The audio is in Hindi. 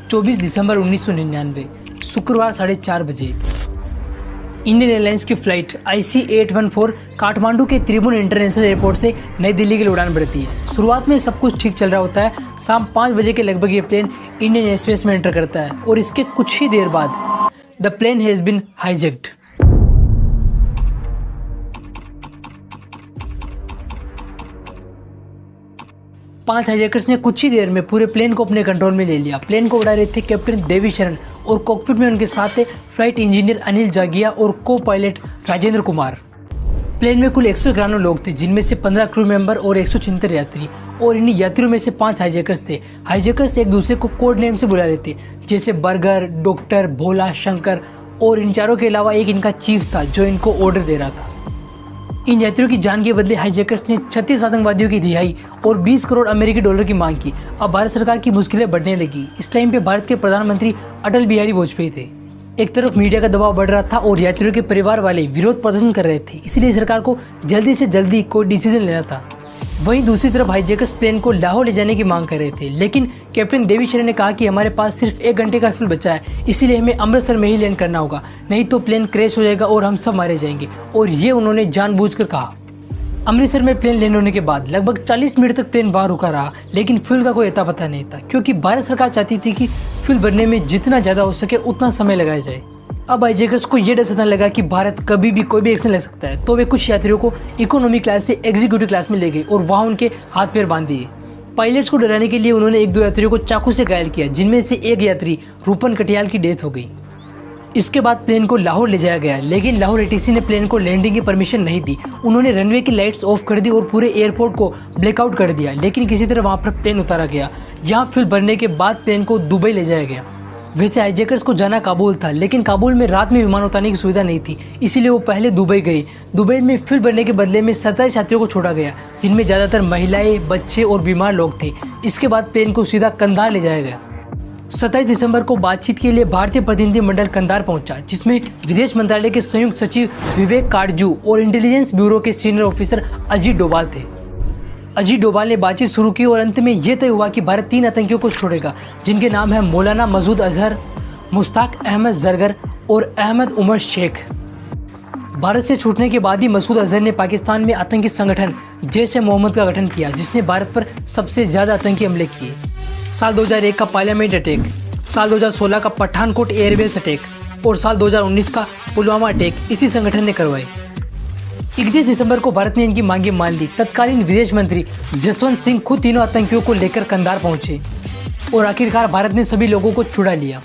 24 दिसंबर 1999 शुक्रवार 4:30 बजे इंडियन एयरलाइंस की फ्लाइट IC 814 काठमांडू के त्रिभुवन इंटरनेशनल एयरपोर्ट से नई दिल्ली के लिए उड़ान भरती है। शुरुआत में सब कुछ ठीक चल रहा होता है। शाम 5 बजे के लगभग ये प्लेन इंडियन एयरस्पेस में एंटर करता है और इसके कुछ ही देर बाद the plane has been hijacked. पांच हाईजैकर्स ने कुछ ही देर में पूरे प्लेन को अपने कंट्रोल में ले लिया। प्लेन को उड़ा रहे थे कैप्टन देवी शरण और कॉकपिट में उनके साथ थे फ्लाइट इंजीनियर अनिल जागिया और को पायलट राजेंद्र कुमार। प्लेन में कुल 191 लोग थे, जिनमें से 15 क्रू मेंबर और 176 यात्री, और इन्हीं यात्रियों में से 5 हाईजैकर्स थे। हाईजैकर्स एक दूसरे को कोड नेम से बुला रहे थे, जैसे बर्गर, डॉक्टर, भोला, शंकर, और इन चारों के अलावा एक इनका चीफ था जो इनको ऑर्डर दे रहा था। इन यात्रियों की जान के बदले हाईजैकर्स ने 36 आतंकवादियों की रिहाई और 20 करोड़ अमेरिकी डॉलर की मांग की। अब भारत सरकार की मुश्किलें बढ़ने लगी। इस टाइम पे भारत के प्रधानमंत्री अटल बिहारी वाजपेयी थे। एक तरफ मीडिया का दबाव बढ़ रहा था और यात्रियों के परिवार वाले विरोध प्रदर्शन कर रहे थे, इसलिए सरकार को जल्दी से जल्दी कोई डिसीजन लेना था। वहीं दूसरी तरफ हाईजैकर्स प्लेन को लाहौर ले जाने की मांग कर रहे थे, लेकिन कैप्टन देवी शरण ने कहा कि हमारे पास सिर्फ 1 घंटे का फ्यूल बचा है, इसीलिए हमें अमृतसर में ही लैंड करना होगा, नहीं तो प्लेन क्रैश हो जाएगा और हम सब मारे जाएंगे। और ये उन्होंने जानबूझकर कहा। अमृतसर में प्लेन लैंड होने के बाद लगभग 40 मिनट तक प्लेन वहां रुका रहा, लेकिन फ्यूल का कोई अता पता नहीं था, क्योंकि भारत सरकार चाहती थी कि फ्यूल भरने में जितना ज़्यादा हो सके उतना समय लगाया जाए। अब हाईजैकर्स को यह डर सताने लगा कि भारत कभी भी कोई भी एक्शन ले सकता है, तो वे कुछ यात्रियों को इकोनॉमी क्लास से एग्जीक्यूटिव क्लास में ले गए और वहां उनके हाथ पैर बांध दिए। पायलट्स को डराने के लिए उन्होंने 1-2 यात्रियों को चाकू से घायल किया, जिनमें से एक यात्री रूपन कटियाल की डेथ हो गई। इसके बाद प्लेन को लाहौर ले जाया गया, लेकिन लाहौर ATC ने प्लेन को लैंडिंग की परमिशन नहीं दी। उन्होंने रनवे की लाइट्स ऑफ कर दी और पूरे एयरपोर्ट को ब्लैकआउट कर दिया, लेकिन किसी तरह वहां पर प्लेन उतारा गया। यहाँ फ्यूल भरने के बाद प्लेन को दुबई ले जाया गया। वैसे हाईजैकर्स को जाना काबुल था, लेकिन काबुल में रात में विमान उतारने की सुविधा नहीं थी, इसीलिए वो पहले दुबई गए। दुबई में फ्यूल भरने के बदले में 27 यात्रियों को छोड़ा गया, जिनमें ज़्यादातर महिलाएं, बच्चे और बीमार लोग थे। इसके बाद प्लेन को सीधा कंधार ले जाया गया। 27 दिसंबर को बातचीत के लिए भारतीय प्रतिनिधिमंडल कंधार पहुंचा, जिसमें विदेश मंत्रालय के संयुक्त सचिव विवेक काटजू और इंटेलिजेंस ब्यूरो के सीनियर ऑफिसर अजीत डोभाल थे। अजीत डोभाल ने बातचीत शुरू की और अंत में यह तय हुआ कि भारत 3 आतंकियों को छोड़ेगा, जिनके नाम है मौलाना मसूद अजहर, मुश्ताक अहमद जरगर और अहमद उमर शेख। भारत से छूटने के बाद ही मसूद अजहर ने पाकिस्तान में आतंकी संगठन जैश-ए-मोहम्मद का गठन किया, जिसने भारत पर सबसे ज्यादा आतंकी हमले किए। साल 2001 का पार्लियामेंट अटैक, साल 2016 का पठानकोट एयरबेस अटैक और साल 2019 का पुलवामा अटैक इसी संगठन ने करवाए। 31 दिसंबर को भारत ने इनकी मांगे मान ली। तत्कालीन विदेश मंत्री जसवंत सिंह खुद तीनों आतंकियों को लेकर कंधार पहुंचे और आखिरकार भारत ने सभी लोगों को छुड़ा लिया।